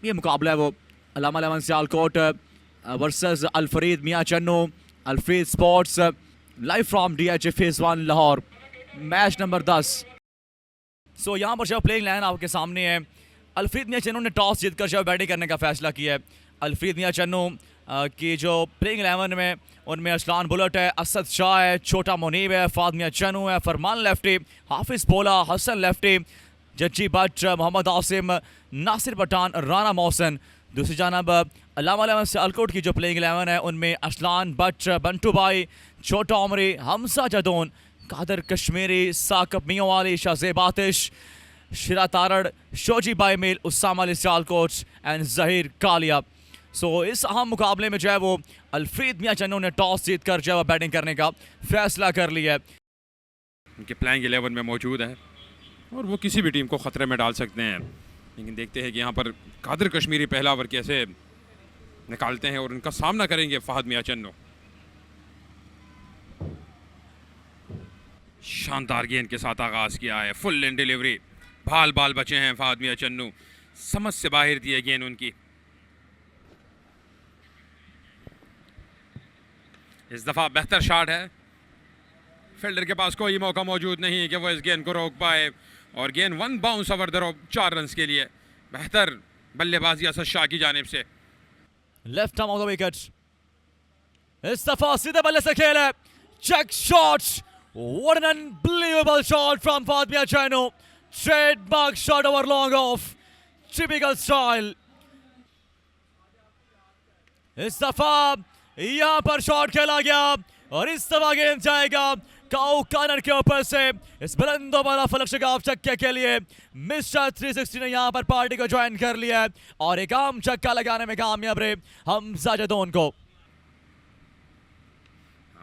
ये मुकाबला है वो Allama eleven Sialkot versus Alfarid Mian Channu, Alfarid sports, live from DH phase 1 Lahore, match number 10। So यहाँ पर जो प्लेइंग लाइन आपके सामने है, अल्फरीद मियां चन्नू ने टॉस जीतकर जो बैटिंग करने का फैसला किया है। अल्फरीद मियां चन्नू की जो प्लेइंग 11 में उनमें असलान बुलेट है, असद शाह है, छोटा मुनीब है, फाद मियां चन्नू है, फरमान लेफ्टी, हाफिज बोला, हसन लेफ्टी, जज्जी भट्ट, मोहम्मद आसिम, नासिर पठान, राना मोहसन। दूसरी जानब अलामा लेवन सियालकोट की जो प्लेइंग 11 है उनमें असलान भट्ट, बंटू भाई, छोटा उमरी, हमसा जदोन, कादर कश्मीरी, साकब मियावाली, शाहजेब आतिश, शिरा तारड़, शोजी बाई मिल, उसामा अली सियालकोट एंड जहीर कालिया। सो इस अहम मुकाबले में जो है वो अल्फरीद मियां चन्नू ने टॉस जीतकर जो है बैटिंग करने का फैसला कर लिया है। उनके प्लेइंग 11 में मौजूद है और वो किसी भी टीम को ख़तरे में डाल सकते हैं, लेकिन देखते हैं कि यहाँ पर कादर कश्मीरी पहला ओवर कैसे निकालते हैं और उनका सामना करेंगे फहद मियां चन्नू। शानदार गेंद के साथ आगाज किया है, फुल इन डिलीवरी, बाल बाल बचे हैं फहद मियां चन्नू, समझ से बाहर दी है गेंद उनकी। इस दफा बेहतर शॉट है, फील्डर के पास कोई मौका मौजूद नहीं कि वो इस गेंद को रोक पाए और गेंद 1 bounce over the rope 4 run के लिए। बेहतर बल्लेबाजी असद शाह की जानिब से। Left arm off the wicket, इस दफा सीधे बल्ले से खेल है, check shot, what an unbelievable shot from Fahad Miyan Channu, trademark shot over long off, typical style. इस दफा यहां पर शॉट खेला गया और इस दफा गेंद जाएगा काउ कॉर्नर के ऊपर से इस बुलंदो वाला फलक शगाफ छक्के के लिए। मिस्टर 360 ने यहां पर पार्टी को ज्वाइन कर लिया है और एक आम छक्का लगाने में कामयाब रहे हमजा जदोन को।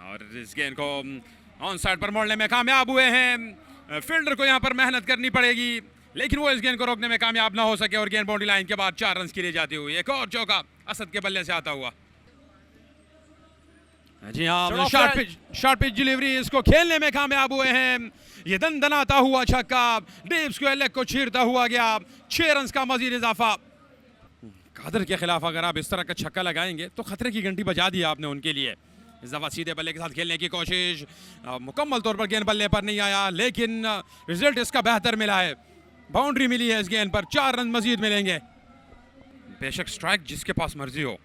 और इस गेंद को ऑन साइड पर मोड़ने में कामयाब हुए हैं। फील्डर को यहां पर मेहनत करनी पड़ेगी, लेकिन वो इस गेंद को रोकने में कामयाब ना हो सके और गेंद बाउंड्री लाइन के बाद 4 रन के लिए जाती हुई। एक और चौका असद के बल्ले से आता हुआ। जी हाँ, शॉर्ट पिच डिलीवरी, इसको खेलने में कामयाब हुए हैं। ये दंदनाता हुआ छक्का डीप स्क्वायर लेग को चीरता हुआ गया, 6 रन का मजीद इजाफा। कादर के खिलाफ अगर आप इस तरह का छक्का लगाएंगे तो खतरे की घंटी बजा दी आपने उनके लिए। इस दफा सीधे बल्ले के साथ खेलने की कोशिश, मुकम्मल तौर पर गेंद बल्ले पर नहीं आया, लेकिन रिजल्ट इसका बेहतर मिला है। बाउंड्री मिली है इस गेंद पर, 4 रन मजीद मिलेंगे। बेशक स्ट्राइक जिसके पास मर्जी हो।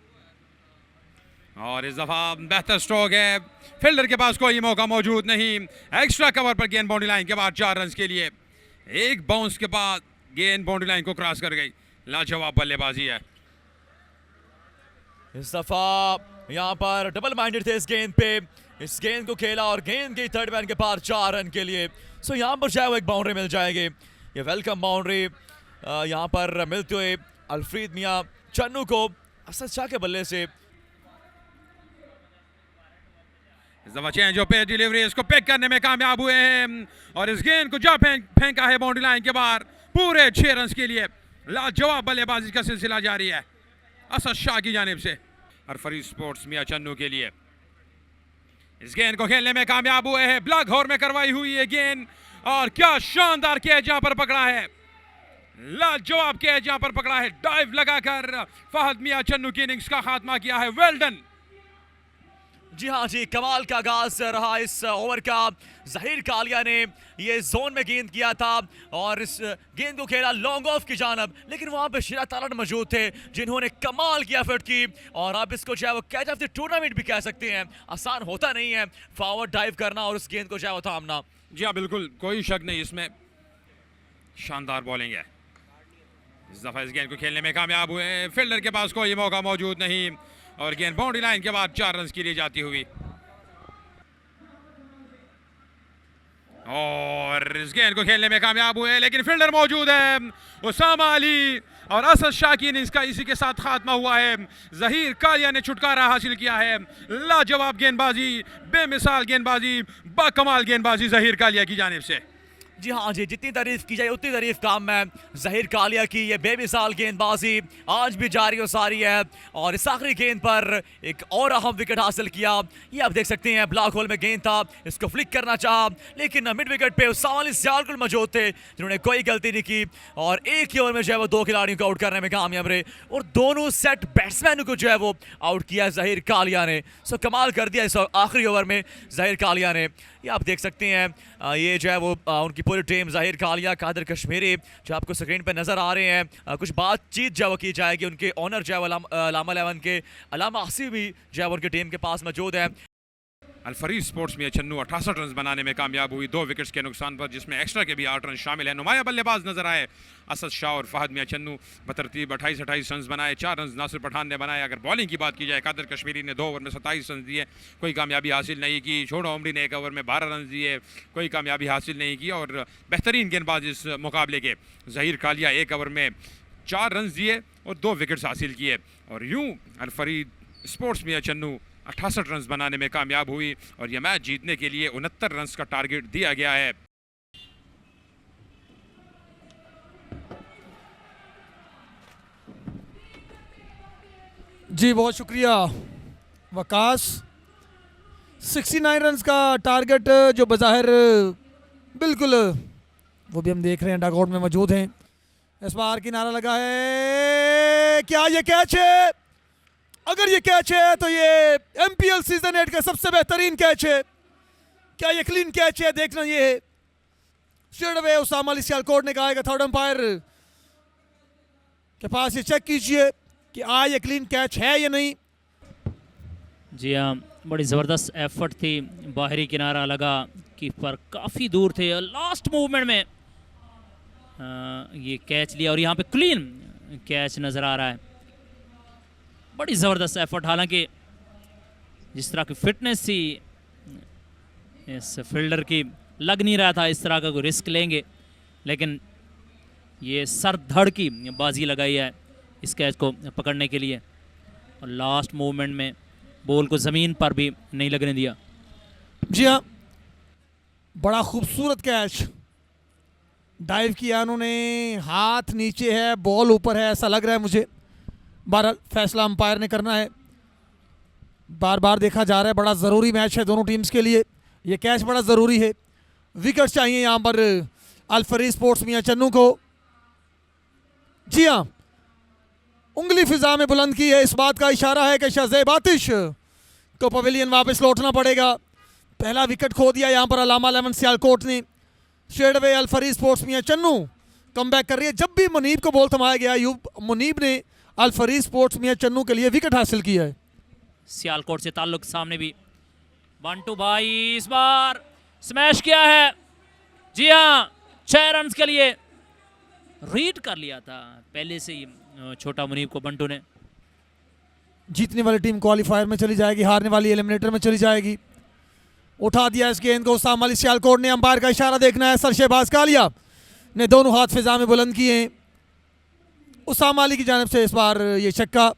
और इस दफा बेहतर स्ट्रोक है, फील्डर के पास कोई मौका मौजूद नहीं। एक्स्ट्रा कवर पर गेंद बाउंड्री लाइन के बाद 4 रन के लिए। एक बाउंस के बाद गेंद बाउंड्री लाइन को क्रॉस कर गई। लाजवाब बल्लेबाजी है। इस दफा यहां पर डबल माइंडेड थे इस गेंद पे, इस गेंद को खेला और गेंद की थर्ड मैन के पार 4 रन के लिए। सो यहां पर चाहे वो एक बाउंड्री मिल जाएगी, ये वेलकम बाउंड्री यहां पर मिलते हुए अल्फरीद मियां चन्नू को असद शाह के बल्ले से। इस दफा चेंज ऑफ पेस डिलीवरी, इसको पिक करने में कामयाब हुए हैं और इस गेंद को जा फेंका है बाउंड्री लाइन के बाहर पूरे 6 रन के लिए। लाजवाब बल्लेबाजी का सिलसिला जारी है असद शाह की जानिब से। अल्फरीद स्पोर्ट्स मियां चन्नू के लिए इस गेंद को खेलने में कामयाब हुए हैं। ब्लॉक होर में करवाई हुई है गेंद और क्या शानदार कैच यहां पर पकड़ा है, लाजवाब कैच यहां पर पकड़ा है। डाइव लगाकर फहद मियां चन्नू की इनिंग्स का खात्मा किया है। Well done. जी हाँ जी, कमाल का आगाज रहा इस ओवर का। जहीर कालिया ने ये जोन में गेंद किया था और इस गेंद को खेला लॉन्ग ऑफ की जानब, लेकिन वहां पे शिरा तारड़ मौजूद थे जिन्होंने कमाल की एफर्ट की और आप इसको चाहे वो कैच ऑफ द टूर्नामेंट भी कह सकते हैं। आसान होता नहीं है फॉरवर्ड डाइव करना और उस गेंद को चाहे वो थामना। जी हाँ बिल्कुल, कोई शक नहीं इसमें। शानदार बॉलिंग है। इस दफा इस गेंद को खेलने में कामयाब हुए, फील्डर के पास कोई मौका मौजूद नहीं और गेंद बाउंड्री लाइन के बाद 4 रन के लिए जाती हुई। और इस गेंद को खेलने में कामयाब हुए, लेकिन फील्डर मौजूद है उसामा अली और असद शाह की इनिंग्स का इसी के साथ खात्मा हुआ है। जहीर कालिया ने छुटकारा हासिल किया है। लाजवाब गेंदबाजी, बेमिसाल गेंदबाजी, बाकमाल गेंदबाजी जहीर कालिया की जानिब से। जी हाँ जी, जितनी तारीफ की जाए उतनी तारीफ काम है। ज़हीर कालिया की ये बेमिसाल गेंदबाजी आज भी जारी और सारी है, और इस आखिरी गेंद पर एक और अहम विकेट हासिल किया। ये आप देख सकते हैं, ब्लॉक होल में गेंद था, इसको फ्लिक करना चाहा, लेकिन मिड विकेट पे उसामा अली सियालकोट मौजूद थे जिन्होंने कोई गलती नहीं की, और एक ही ओवर में जो है वो 2 खिलाड़ियों को आउट करने में कामयाब रहे, और दोनों सेट बैट्समैन को जो है वो आउट किया ज़हीर कालिया ने। सो कमाल कर दिया इस आखिरी ओवर में ज़हीर कालिया ने। ये आप देख सकते हैं, ये जो है वो उनकी पूरी टीम, ज़हीर कालिया, कादर कश्मीरी जो आपको स्क्रीन पे नज़र आ रहे हैं। कुछ बातचीत जो है वो की जाएगी, उनके ऑनर जो है वो लामा 11 के अलामा आसिफ भी जो है वो उनकी टीम के पास मौजूद है। अल-फरीद स्पोर्ट्स मियां चन्नू 68 रन बनाने में कामयाब हुई 2 विकेट्स के नुकसान पर, जिसमें एक्स्ट्रा के भी 8 रन शामिल हैं। नुमाया बल्लेबाज नजर आए असद शाह और फहद मियां चन्नू, बतरतीब 28 रन बनाए, 4 रन नासिर पठान ने बनाए। अगर बॉलिंग की बात की जाए, कादर कश्मीरी ने 2 ओवर में 27 रन दिए, कोई कामयाबी हासिल नहीं की। छोड़ो उमरी ने 1 ओवर में 12 रन दिए, कोई कामयाबी हासिल नहीं की। और बेहतरीन गेंदबाज इस मुकाबले के ज़हीर कालिया 1 ओवर में 4 रन दिए और 2 विकेट्स हासिल किए, और यूं अल-फरीद स्पोर्ट्स मियां चन्नू 68 रन बनाने में कामयाब हुई, और यह मैच जीतने के लिए 69 रन का टारगेट दिया गया है। जी बहुत शुक्रिया वकास। 69 रन का टारगेट जो बज़ाहिर बिल्कुल, वो भी हम देख रहे हैं डगआउट में मौजूद हैं। इस बार किनारा लगा है, क्या ये कैच है? अगर ये कैच है तो ये एमपीएल सीजन 8 का सबसे बेहतरीन कैच है। क्या ये क्लीन कैच है? देखना ये है स्ट्रेट अवे उसामा अली सियालकोट ने कहा है कि थर्ड अंपायर के पास ये चेक कीजिए कि ये क्लीन कैच है या नहीं। जी हाँ, बड़ी ज़बरदस्त एफर्ट थी, बाहरी किनारा लगा, कीपर काफ़ी दूर थे, लास्ट मूवमेंट में ये कैच लिया, और यहाँ पे क्लीन कैच नज़र आ रहा है। बड़ी ज़बरदस्त एफर्ट, हालांकि जिस तरह की फिटनेस थी इस फील्डर की, लग नहीं रहा था इस तरह का कोई रिस्क लेंगे, लेकिन ये सर धड़ की बाजी लगाई है इस कैच को पकड़ने के लिए, और लास्ट मूवमेंट में बॉल को ज़मीन पर भी नहीं लगने दिया। जी हाँ, बड़ा खूबसूरत कैच डाइव किया उन्होंने, हाथ नीचे है, बॉल ऊपर है, ऐसा लग रहा है मुझे। बहरहाल फैसला अंपायर ने करना है, बार बार देखा जा रहा है। बड़ा ज़रूरी मैच है दोनों टीम्स के लिए, ये कैच बड़ा ज़रूरी है। विकेट चाहिए यहाँ पर अल-फरीद स्पोर्ट्स मियां चन्नू को। जी हाँ, उंगली फिजा में बुलंद की है, इस बात का इशारा है कि शहज़ेब आतिश को पवेलियन वापस लौटना पड़ेगा। पहला विकेट खो दिया यहाँ पर अलामा 11 सियालकोट ने। Straight away अल-फरीद sports Mian Channu come back कर रही है। जब भी मुनीब को बॉल थमाया गया, यूब मुनीब ने अल-फरीद स्पोर्ट्स मियां चन्नू के लिए विकेट हासिल किया है। सियालकोट से ताल्लुक सामने भी 1-2 भाई इस बार स्मैश किया है। जी हाँ, 6 रन के लिए रीड कर लिया था पहले से ही छोटा मुनीब को बंटू ने। जीतने वाली टीम क्वालिफायर में चली जाएगी, हारने वाली एलिमिनेटर में चली जाएगी। उठा दिया इस गेंद को उसामा अली सियालकोट ने, अंपायर का इशारा देखना है। सरशेबाज कालिया ने दोनों हाथ फिजा में बुलंद किए हैं। उसामा अली की जानिब से इस बार ये छक्का।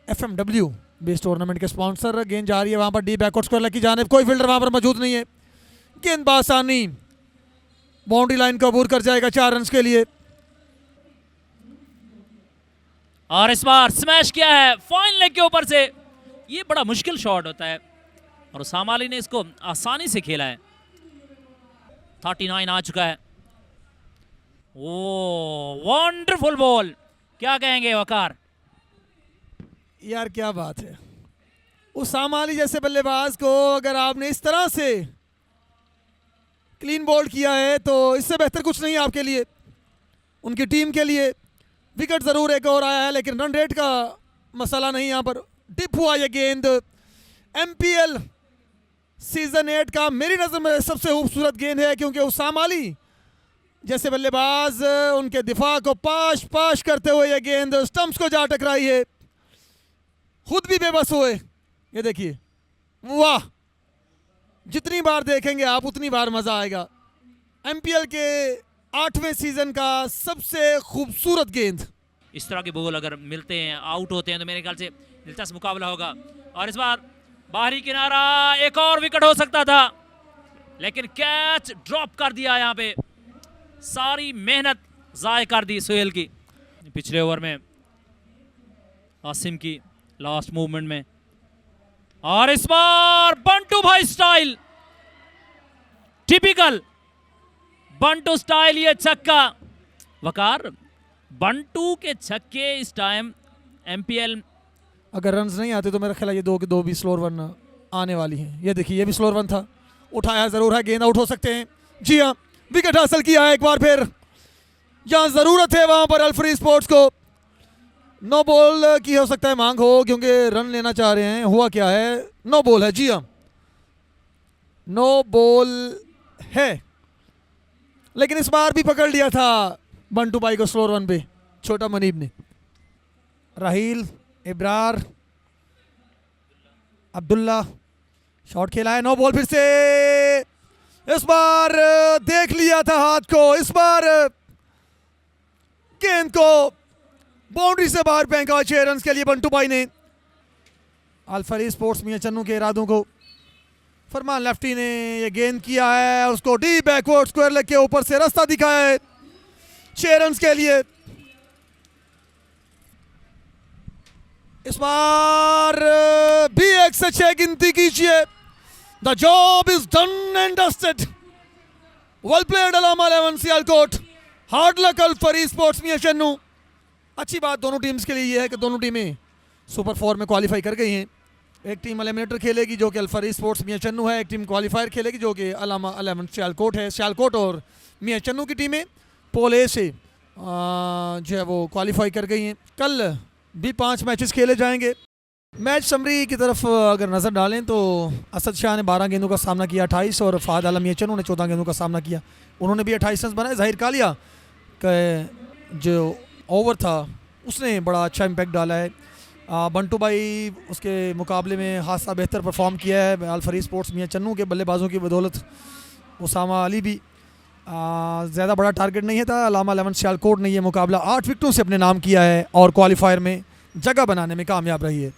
FMW बेस टूर्नामेंट के स्पॉन्सर, गेंद जा रही है वहां पर डी बैकवर्ड स्क्वायर की जानिब, कोई फील्डर वहां पर मौजूद नहीं है। गेंद बासानी बाउंड्री लाइन को अबूर कर जाएगा 4 रन के लिए। और इस बार स्मैश किया है फाइन लेग के ऊपर से। ये बड़ा मुश्किल शॉट होता है और उसामा अली ने इसको आसानी से खेला है। 39 आ चुका है। ओ वंडरफुल बॉल, क्या कहेंगे वकार? यार क्या बात है, उसामा अली जैसे बल्लेबाज को अगर आपने इस तरह से क्लीन बॉल किया है तो इससे बेहतर कुछ नहीं आपके लिए, उनकी टीम के लिए। विकेट ज़रूर एक और आया है लेकिन रन रेट का मसला नहीं यहाँ पर। डिप हुआ ये गेंद। MPL सीज़न 8 का मेरी नज़र में सबसे खूबसूरत गेंद है, क्योंकि उसामा अली जैसे बल्लेबाज उनके दिफा को पाश पाश करते हुए ये गेंद स्टंप्स को जा टकराई है, खुद भी बेबस हुए। ये देखिए, वाह, जितनी बार देखेंगे आप उतनी बार मज़ा आएगा। MPL के 8वें सीजन का सबसे खूबसूरत गेंद। इस तरह के बॉल अगर मिलते हैं, आउट होते हैं, तो मेरे ख्याल से दिलचस्प मुकाबला होगा। और इस बार बाहरी किनारा, एक और विकेट हो सकता था। लेकिन कैच ड्रॉप कर दिया यहाँ पे, सारी मेहनत जाय कर दी सोहेल की। पिछले ओवर में आसिम की लास्ट मूवमेंट में, और इस बार बंटू भाई स्टाइल, टिपिकल बंटू स्टाइल ये छक्का। वकार, बंटू के छक्के इस टाइम एमपीएल। अगर रन्स नहीं आते तो मेरा ख्याल है ये 2 के 2 भी स्लोअर वन आने वाली हैं। ये देखिए, ये भी स्लोअर वन था, उठाया ज़रूर है, गेंद आउट हो सकते हैं। जी हाँ, विकेट हासिल किया है एक बार फिर। जहाँ ज़रूरत है वहाँ पर अल्फ्रेड स्पोर्ट्स को नो बॉल की हो सकता है मांग हो, क्योंकि रन लेना चाह रहे हैं। हुआ क्या है, नो बॉल है। जी हाँ, नो बॉल है, लेकिन इस बार भी पकड़ लिया था बंटू भाई को स्लोअर वन पे छोटा मनीब ने। राहील, इब्रार, अब्दुल्ला, शॉट खेला है, नो बॉल फिर से। इस बार देख लिया था हाथ को, इस बार गेंद को बाउंड्री से बाहर फेंका 6 रन के लिए बंटू भाई ने। अल्फ्रेड स्पोर्ट्स मियां चन्नू के इरादों को फरमान लेफ्टी ने ये गेंद किया है, उसको डी बैकवर्ड स्क्वायर लेग के ऊपर से रास्ता दिखाया है 6 रन के लिए। इस बार भी 1 से 6 गिनती कीजिए। The job is done and dusted. Well played Allama 11 Sialkot. Hard luck Alfarid sports Mian Channu. अच्छी बात दोनों टीम्स के लिए ये है कि दोनों टीमें सुपर 4 में क्वालिफाई कर गई हैं। एक टीम एलिमिनेटर खेलेगी जो कि अल्फ्रेड स्पोर्ट्स मियां चन्नू है, एक टीम क्वालिफायर खेलेगी जो कि अलामा 11 सियालकोट है। सियालकोट और मियां चन्नू की टीमें पोल ए से जो है वो क्वालिफाई कर गई हैं। कल भी 5 मैचेस खेले जाएंगे। मैच समरी की तरफ अगर नज़र डालें तो असद शाह ने 12 गेंदों का सामना किया 28, और फ़ाहद आलम मियां चन्नू ने 14 गेंदों का सामना किया, उन्होंने भी 28 रन बनाए। ज़ाहिर कालिया का जो ओवर था उसने बड़ा अच्छा इम्पैक्ट डाला है। बंटू भाई उसके मुकाबले में खासा बेहतर परफॉर्म किया है। अल्फ्रेड स्पोर्ट्स मियां चन्नू के बल्लेबाजों की बदौलत उसामा अली भी ज़्यादा बड़ा टारगेट नहीं है था। अलामा 11 सियालकोट ने यह मुकाबला 8 विकेटों से अपने नाम किया है और क्वालिफायर में जगह बनाने में कामयाब रही है।